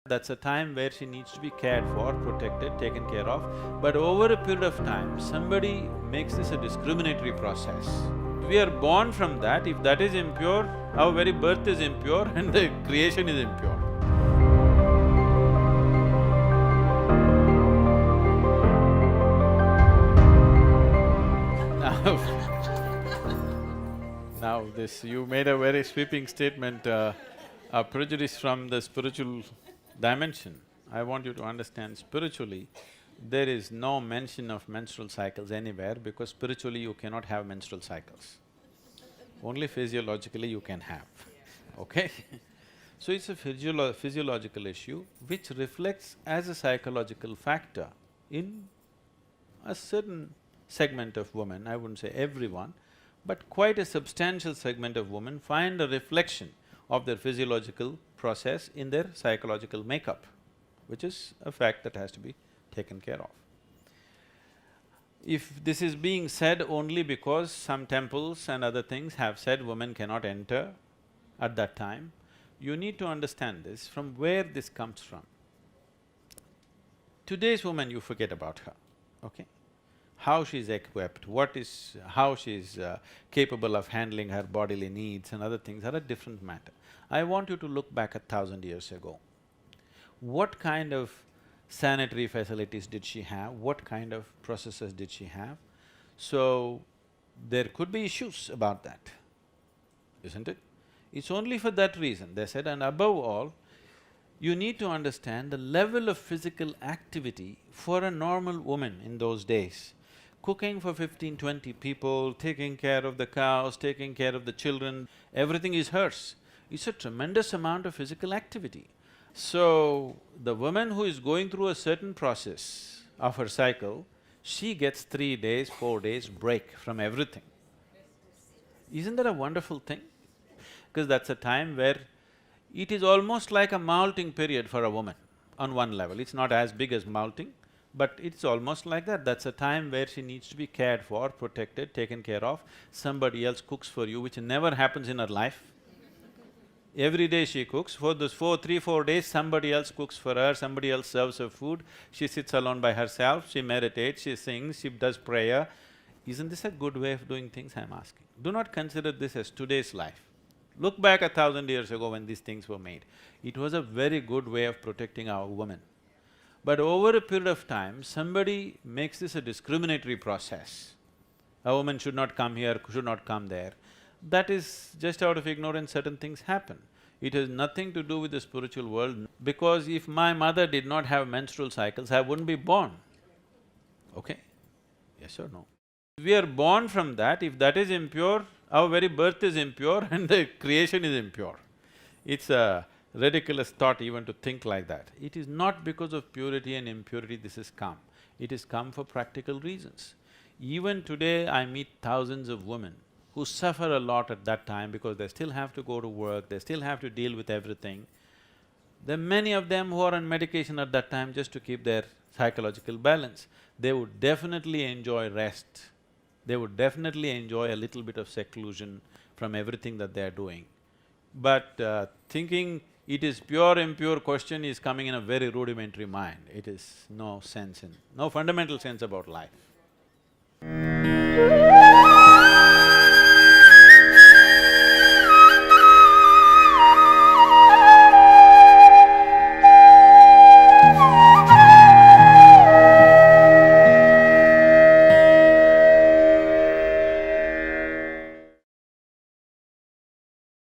That's a time where she needs to be cared for, protected, taken care of. But over a period of time, somebody makes this a discriminatory process. We are born from that. If that is impure, our very birth is impure and the creation is impure. Now you made a very sweeping statement, a prejudice from the spiritual dimension. I want you to understand, spiritually, there is no mention of menstrual cycles anywhere because spiritually you cannot have menstrual cycles. Only physiologically you can have, okay? So it's a physiological issue which reflects as a psychological factor in a certain segment of women, I wouldn't say everyone, but quite a substantial segment of women find a reflection of their physiological process in their psychological makeup, which is a fact that has to be taken care of. If this is being said only because some temples and other things have said women cannot enter at that time, you need to understand this, from where this comes from. Today's woman, you forget about her, okay? How she's equipped, how she's capable of handling her bodily needs and other things are a different matter. I want you to look back 1,000 years ago. What kind of sanitary facilities did she have? What kind of processes did she have? So, there could be issues about that, isn't it? It's only for that reason, they said, and above all, you need to understand the level of physical activity for a normal woman in those days. Cooking for 15, 20 people, taking care of the cows, taking care of the children, everything is hers. It's a tremendous amount of physical activity. So, the woman who is going through a certain process of her cycle, she gets 3 days, 4 days break from everything. Isn't that a wonderful thing? Because that's a time where it is almost like a malting period for a woman on one level. It's not as big as malting, but it's almost like that. That's a time where she needs to be cared for, protected, taken care of. Somebody else cooks for you, which never happens in her life. Every day she cooks. For those 4 days, somebody else cooks for her, somebody else serves her food. She sits alone by herself, she meditates, she sings, she does prayer. Isn't this a good way of doing things, I'm asking? Do not consider this as today's life. Look back 1,000 years ago when these things were made. It was a very good way of protecting our women. But over a period of time, somebody makes this a discriminatory process. A woman should not come here, should not come there. That is just out of ignorance, certain things happen. It has nothing to do with the spiritual world, because if my mother did not have menstrual cycles, I wouldn't be born, okay? Yes or no? We are born from that. If that is impure, our very birth is impure and the creation is impure. It's a ridiculous thought even to think like that. It is not because of purity and impurity this has come. It has come for practical reasons. Even today, I meet thousands of women who suffer a lot at that time because they still have to go to work, they still have to deal with everything. There are many of them who are on medication at that time just to keep their psychological balance. They would definitely enjoy rest. They would definitely enjoy a little bit of seclusion from everything that they are doing. But thinking it is pure, impure question is coming in a very rudimentary mind. It is no fundamental sense about life.